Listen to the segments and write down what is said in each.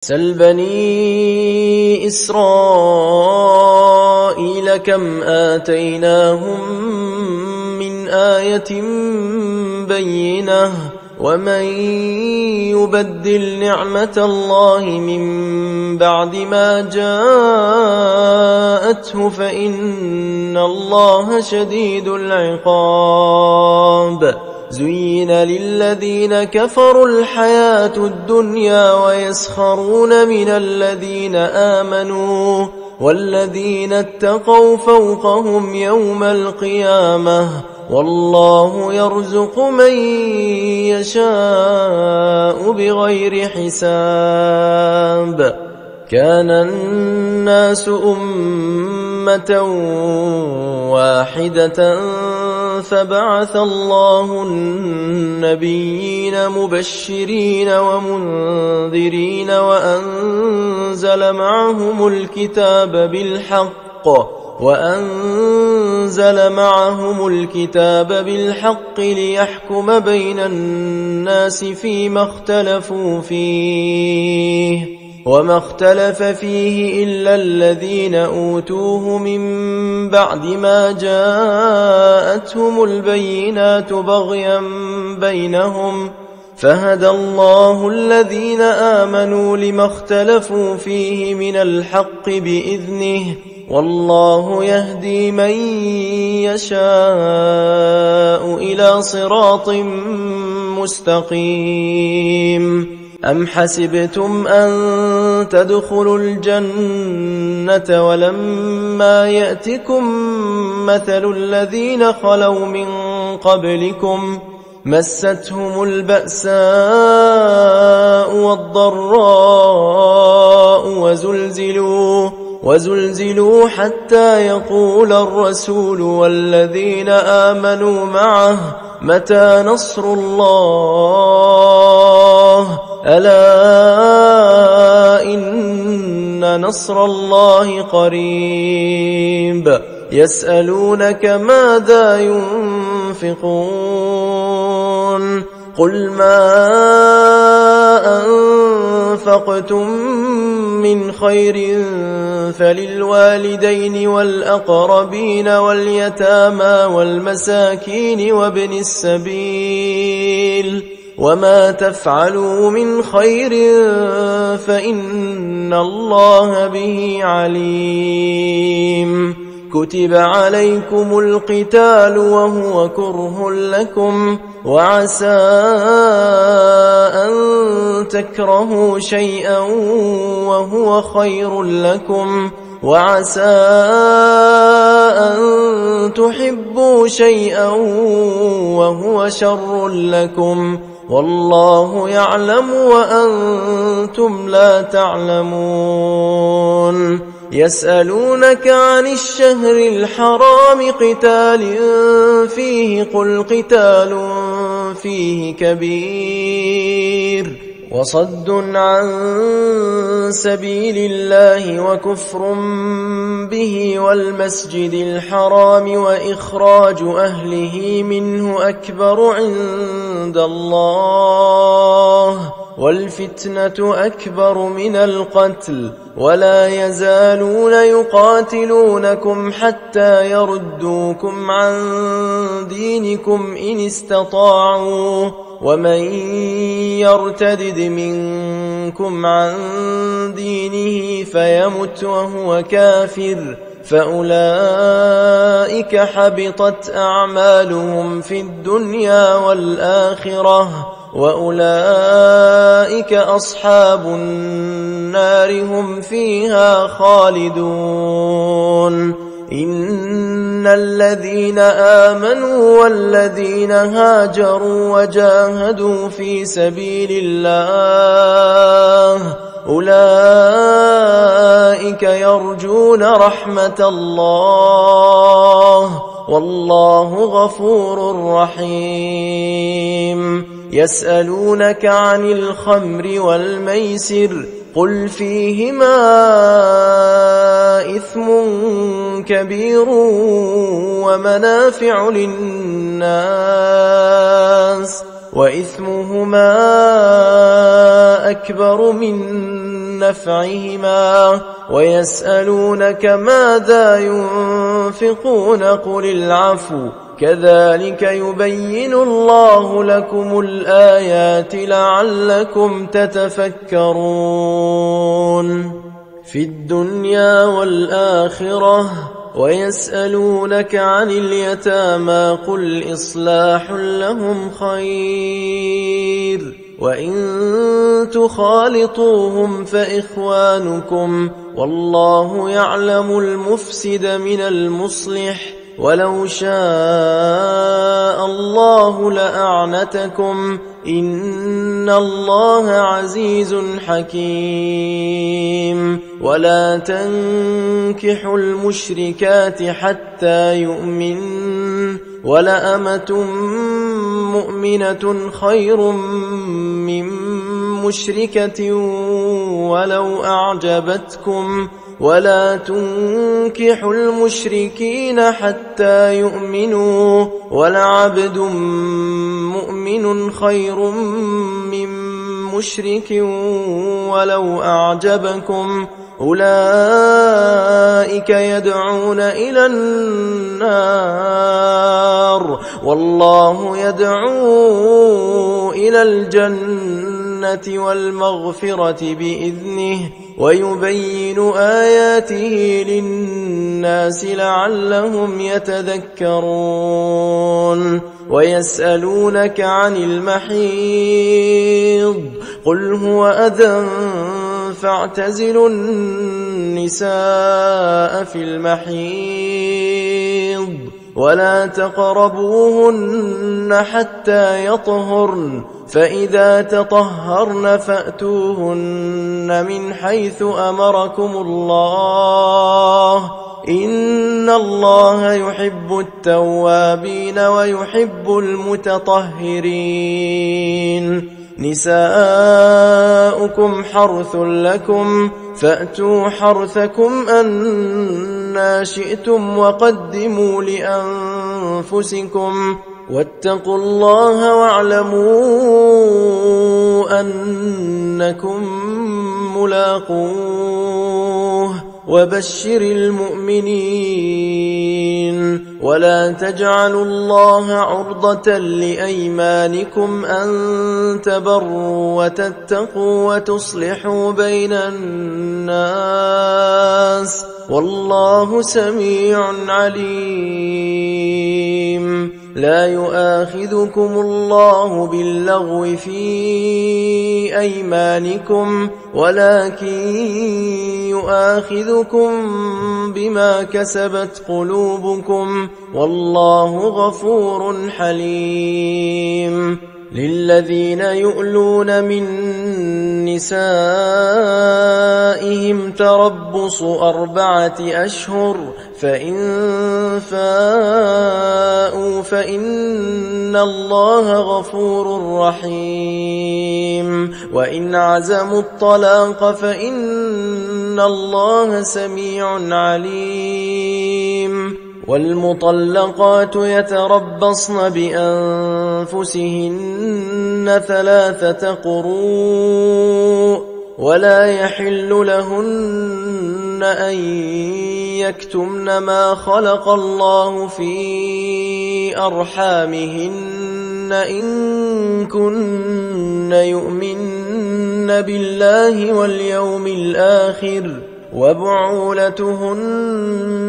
سل بني إسرائيل كم آتيناهم من آية بينة ومن يبدل نعمة الله من بعد ما جاءته فإن الله شديد العقاب زين للذين كفروا الحياة الدنيا ويسخرون من الذين آمنوا والذين اتقوا فوقهم يوم القيامة والله يرزق من يشاء بغير حساب كان الناس أمة واحدة فبعث الله النبيين مبشرين ومنذرين وأنزل معهم الكتاب بالحق ليحكم بين الناس فيما اختلفوا فيه وما اختلف فيه إلا الذين أوتوه من بعد ما جاءتهم البينات بغيا بينهم فهدى الله الذين آمنوا لما اختلفوا فيه من الحق بإذنه والله يهدي من يشاء إلى صراط مستقيم أم حسبتم أن تدخلوا الجنة ولما يأتكم مثل الذين خلوا من قبلكم مستهم البأساء والضراء وزلزلوا حتى يقول الرسول والذين آمنوا معه متى نصر الله ألا إن نصر الله قريب يسألونك ماذا ينفقون قل ما أنفقتم من خير فللوالدين والأقربين واليتامى والمساكين وابن السبيل وما تفعلوا من خير فإن الله به عليم كتب عليكم القتال وهو كره لكم وعسى أن تكرهوا شيئا وهو خير لكم وعسى أن تحبوا شيئا وهو شر لكم والله يعلم وأنتم لا تعلمون يسألونك عن الشهر الحرام قتال فيه قل قتال فيه كبير وصد عن سبيل الله وكفر به والمسجد الحرام وإخراج أهله منه أكبر عند الله والفتنة أكبر من القتل ولا يزالون يقاتلونكم حتى يردوكم عن دينكم إن استطاعوا ومن يرتدد منكم عن دينه فيمت وهو كافر فأولئك حبطت أعمالهم في الدنيا والآخرة وأولئك أصحاب النار هم فيها خالدون إن الذين آمنوا والذين هاجروا وجاهدوا في سبيل الله أولئك يرجون رحمة الله والله غفور رحيم يسألونك عن الخمر والميسر قل فيهما إثم كبير ومنافع للناس وإثمهما أكبر من نفعهما ويسألونك ماذا ينفقون قل العفو كذلك يبين الله لكم الآيات لعلكم تتفكرون في الدنيا والآخرة ويسألونك عن اليتامى قل إصلاح لهم خير وإن تخالطوهم فإخوانكم والله يعلم المفسد من المصلح ولو شاء الله لأعنتكم إن الله عزيز حكيم ولا تنكحوا المشركات حتى يؤمن ولأمة مؤمنة خير من مشركة ولو أعجبتكم ولا تنكحوا المشركين حتى يؤمنوا ولعبد مؤمن خير من مشرك ولو أعجبكم أولئك يدعون إلى النار والله يدعو إلى الجنة والمغفرة بإذنه ويبين آياته للناس لعلهم يتذكرون ويسألونك عن المحيض قل هو أذى فاعتزلوا النساء في المحيض ولا تقربوهن حتى يطهرن فإذا تطهرن فأتوهن من حيث أمركم الله إن الله يحب التوابين ويحب المتطهرين نساؤكم حرث لكم فأتوا حرثكم أنى شئتم وقدموا لأنفسكم واتقوا الله واعلموا أنكم ملاقوه وبشر المؤمنين ولا تجعلوا الله عرضة لأيمانكم أن تبروا وتتقوا وتصلحوا بين الناس والله سميع عليم لا يؤاخذكم الله باللغو في أيمانكم ولكن يؤاخذكم بما كسبت قلوبكم والله غفور حليم للذين يؤلون من نسائهم تربص 4 أشهر فإن فاءوا فإن الله غفور رحيم وإن عزموا الطلاق فإن الله سميع عليم والمطلقات يتربصن بأنفسهن 3 قروء ولا يحل لهن أن يكتمن ما خلق الله في أرحامهن إن كن يؤمن بالله واليوم الآخر وبعولتهن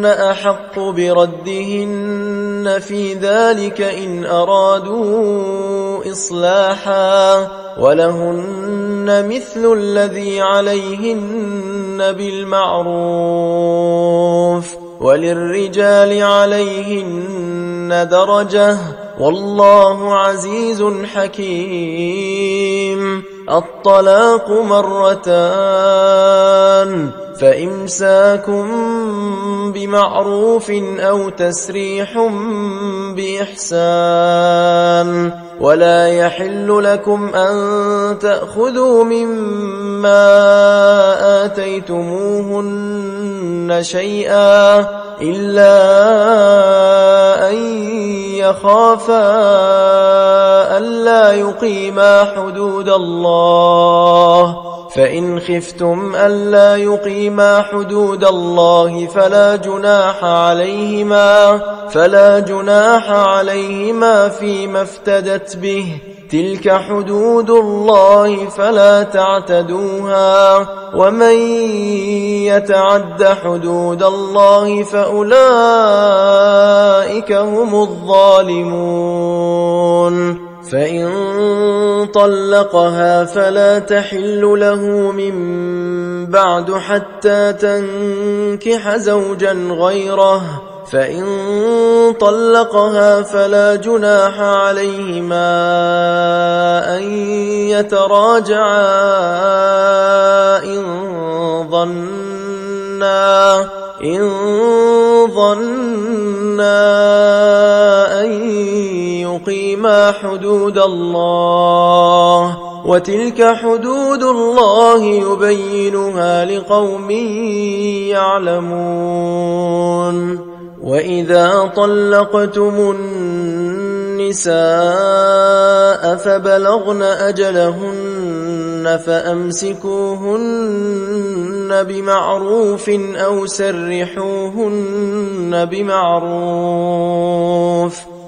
أحق بردهن في ذلك إن أرادوا إصلاحا ولهن مثل الذي عليهن بالمعروف وللرجال عليهن درجة والله عزيز حكيم الطلاق 2 فإمساك بمعروف أو تسريح بإحسان ولا يحل لكم أن تأخذوا مما آتيتموهن شيئا إلا أن يخافا ألا يقيما حدود الله فإن خفتم ألا يقيما حدود الله فلا جناح عليهما فيما افتدت به، تلك حدود الله فلا تعتدوها، ومن يتعد حدود الله فأولئك هم الظالمون. فإن طلقها فلا تحل له من بعد حتى تنكح زوجا غيره، فإن طلقها فلا جناح عليهما أن يتراجعا إن ظنا أن يقيما حدود الله، وتلك حدود الله يبينها لقوم يعلمون. وإذا طلقتم النساء فبلغن أجلهن فأمسكوهن بمعروف أو سرحوهن بمعروف،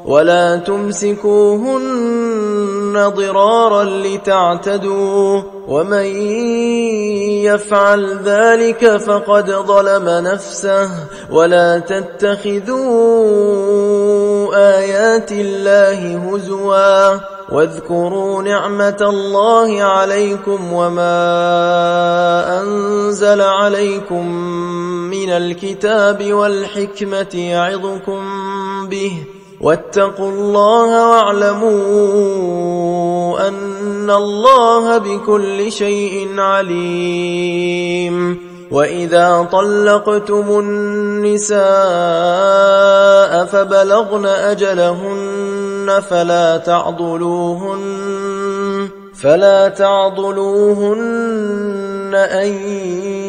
ولا تمسكوهن ضرارا لتعتدوا، ومن يفعل ذلك فقد ظلم نفسه. ولا تتخذوا آيات الله هزوا، واذكروا نعمة الله عليكم وما أنزل عليكم من الكتاب والحكمة يعظكم به، واتقوا الله واعلموا أن الله بكل شيء عليم. وإذا طلقتم النساء فبلغن أجلهن فلا تعضلوهن أن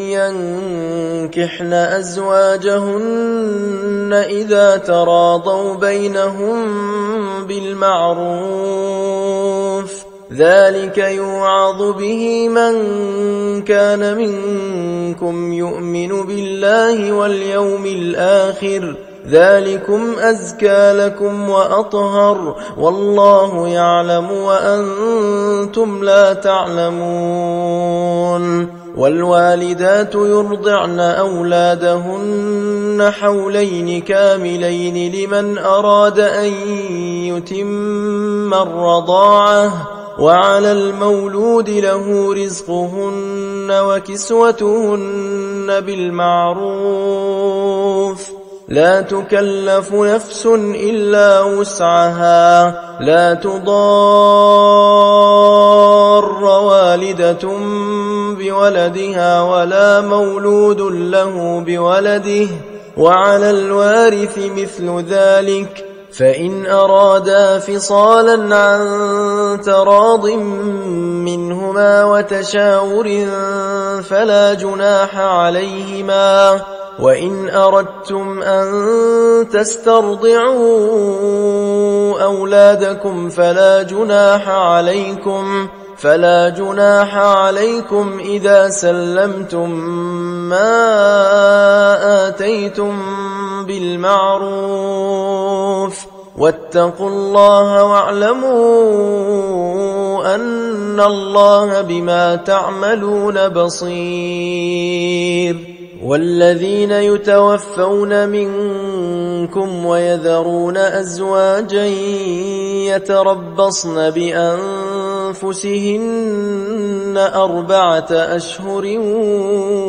ينكحن أزواجهن إذا تراضوا بينهم بالمعروف، ذلك يوعظ به من كان منكم يؤمن بالله واليوم الآخر، ذلكم أزكى لكم وأطهر، والله يعلم وأنتم لا تعلمون. والوالدات يرضعن أولادهن حولين كاملين لمن أراد أن يتم الرضاعة، وعلى المولود له رزقهن وكسوتهن بالمعروف، لا تكلف نفس إلا وسعها، لا تضار والدة بولدها ولا مولود له بولده، وعلى الوارث مثل ذلك، فإن أرادا فصالا عن تراض منهما وتشاور فلا جناح عليهما. وإن أردتم أن تسترضعوا أولادكم فلا جناح عليكم إذا سلمتم ما آتيتم بالمعروف، واتقوا الله واعلموا أن الله بما تعملون بصير. والذين يتوفون منكم ويذرون أزواجا يتربصن بأنفسهن 4 أشهر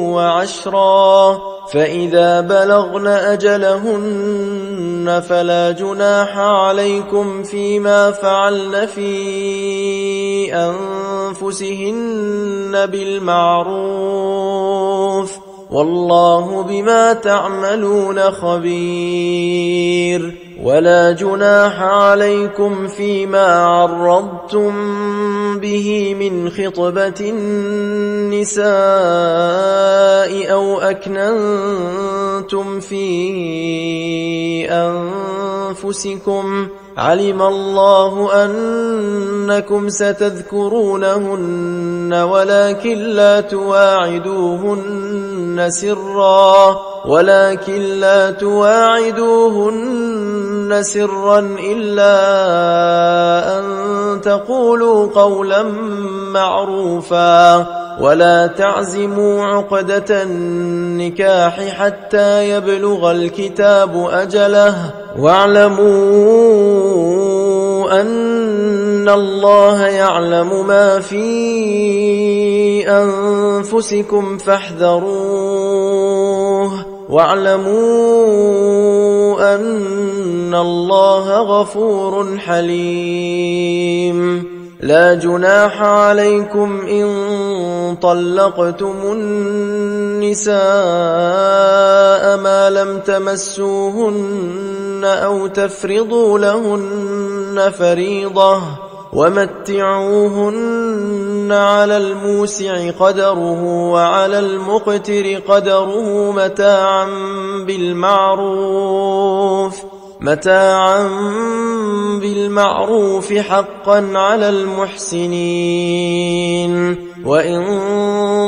وعشرا، فإذا بلغن أجلهن فلا جناح عليكم فيما فعلن في أنفسهن بالمعروف، والله بما تعملون خبير. ولا جناح عليكم فيما عرضتم به من خطبة النساء أو أكننتم في أنفسكم، علم الله أنكم ستذكرونهن ولكن لا تواعدوهن سرا إلا أن تقولوا قولا معروفا ولا تعزموا عقدة النكاح حتى يبلغ الكتاب أجله واعلموا أن الله يعلم ما في أنفسكم فاحذروه واعلموا أن الله غفور حليم لا جناح عليكم إن طلقتم النساء ما لم تمسوهن أو تفرضوا لهن فريضة ومتعوهن على الموسع قدره وعلى المقتر قدره متاعا بالمعروف حقا على المحسنين وإن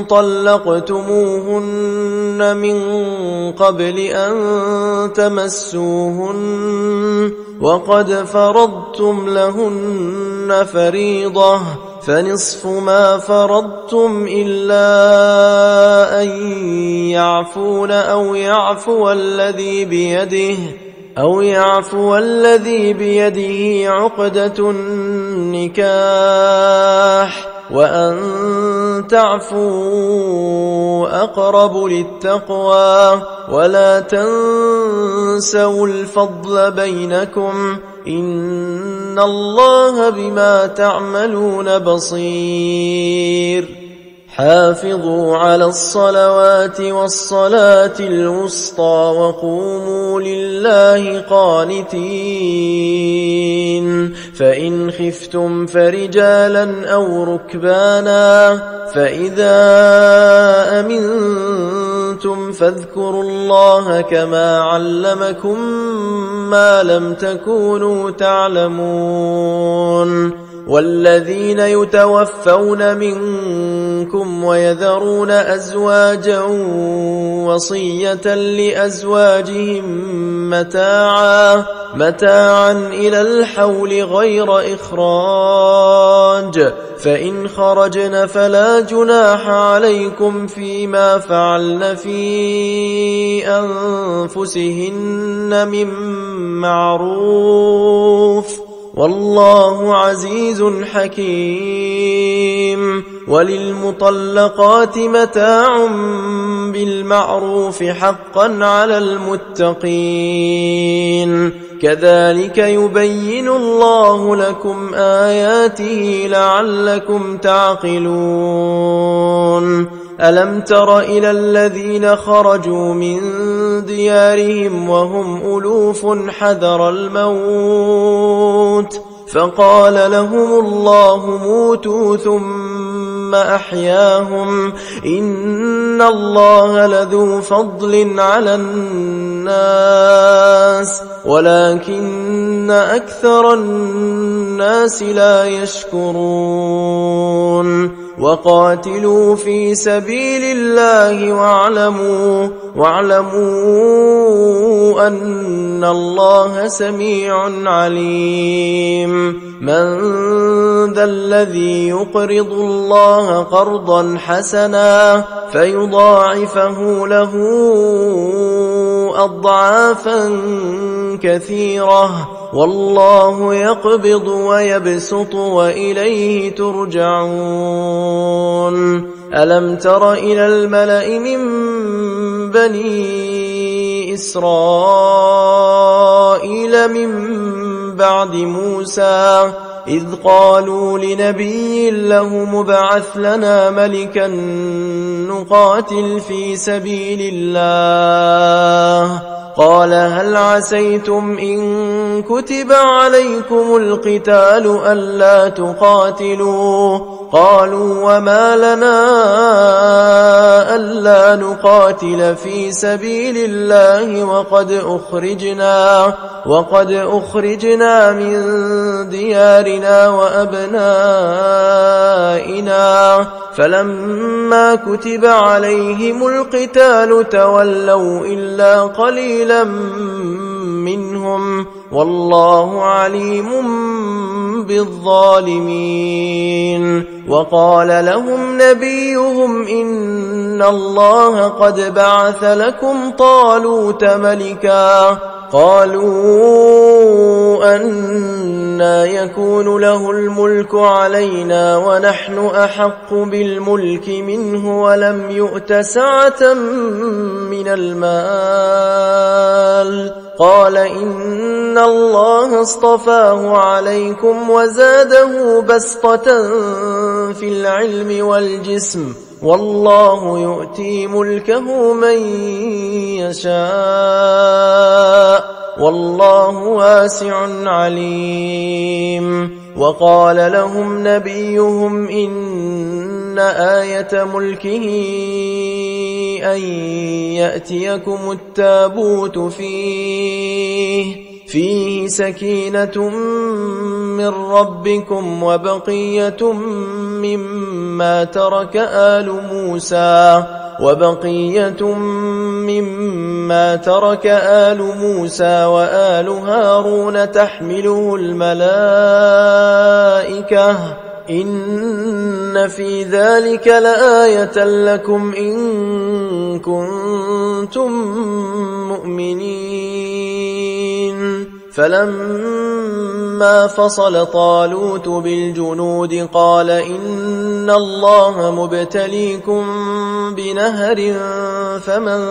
طلقتموهن من قبل أن تمسوهن وقد فرضتم لهن فريضة فنصف ما فرضتم إلا أن يعفون أو يعفو الذي بيده عقدة النكاح وأن تعفوا أقرب للتقوى ولا تنسوا الفضل بينكم إن الله بما تعملون بصير حافظوا على الصلوات والصلاة الوسطى وقوموا لله قانتين فإن خفتم فرجالا أو ركبانا فإذا أمنتم فاذكروا الله كما علمكم ما لم تكونوا تعلمون والذين يتوفون منكم ويذرون أزواجا وصية لأزواجهم متاعا إلى الحول غير إخراج فإن خرجن فلا جناح عليكم فيما فعلن في أنفسهن من معروف والله عزيز حكيم وللمطلقات متاع بالمعروف حقا على المتقين كذلك يبين الله لكم آياته لعلكم تعقلون ألم تر إلى الذين خرجوا من ديارهم وهم ألوف حذر الموت فقال لهم الله موتوا ثم أحياهم إن الله لذو فضل على الناس ولكن أكثر الناس لا يشكرون وقاتلوا في سبيل الله واعلموا أن الله سميع عليم من ذا الذي يقرض الله قرضا حسنا فيضاعفه له أضعافا كثيرة والله يقبض ويبسط وإليه ترجعون ألم تر إلى الملأ من بني إسرائيل من بعد موسى إذ قالوا لنبي له مبعث لنا ملكا نقاتل في سبيل الله قال هل عسيتم إن كتب عليكم القتال ألا تقاتلوا قالوا وما لنا ألا نقاتل في سبيل الله وقد أخرجنا من ديارنا وأبنائنا فلما كتب عليهم القتال تولوا إلا قليلا منهم والله عليم بالظالمين. وقال لهم نبيهم إن الله قد بعث لكم طالوت ملكا قالوا أنى يكون له الملك علينا ونحن أحق بالملك منه ولم يؤت سعة من المال قال إن الله اصطفاه عليكم وزاده بسطة في العلم والجسم والله يؤتي ملكه من يشاء والله واسع عليم. وقال لهم نبيهم إن آية ملكه أن يأتيكم التابوت فيه سكينة من ربكم وبقية مما ترك آل موسى وآل هارون تحمله الملائكة إن في ذلك لآية لكم إن كنتم مؤمنين. فلما فصل طالوت بالجنود قال إن الله مبتليكم بنهر فمن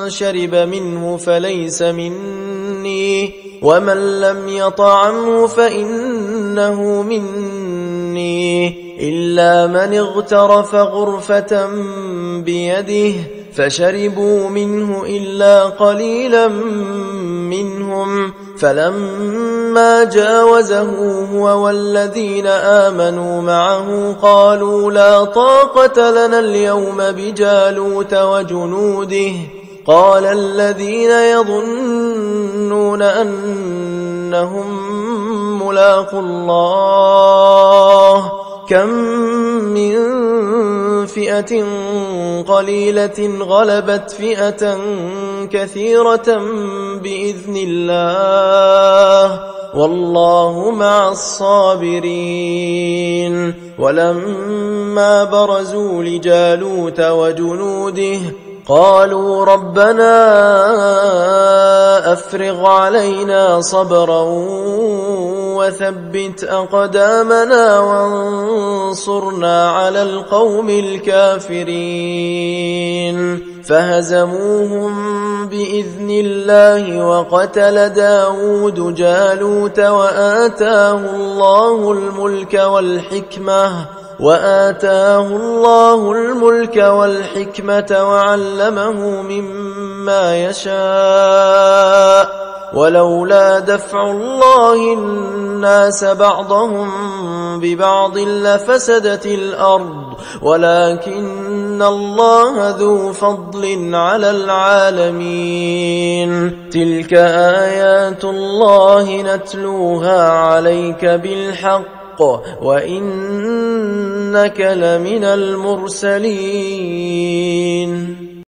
شرب منه فليس مني ومن لم يطعمه فإنه مني إلا من اغترف غرفة بيده فشربوا منه إلا قليلا منهم فلما جاوزه هو والذين آمنوا معه قالوا لا طاقة لنا اليوم بجالوت وجنوده قال الذين يظنون أنهم ملاقو الله كم من فئة قليلة غلبت فئة كثيرة بإذن الله والله مع الصابرين. ولما برزوا لجالوت وجنوده قالوا ربنا أفرغ علينا صبرا وثبت أقدامنا وانصرنا على القوم الكافرين. فهزموهم بإذن الله وقتل داود جالوت وآتاه الله الملك والحكمة وعلمه مما يشاء ولولا دفع الله الناس بعضهم ببعض لفسدت الأرض ولكن الله ذو فضل على العالمين. تلك آيات الله نتلوها عليك بالحق وإنك لمن المرسلين.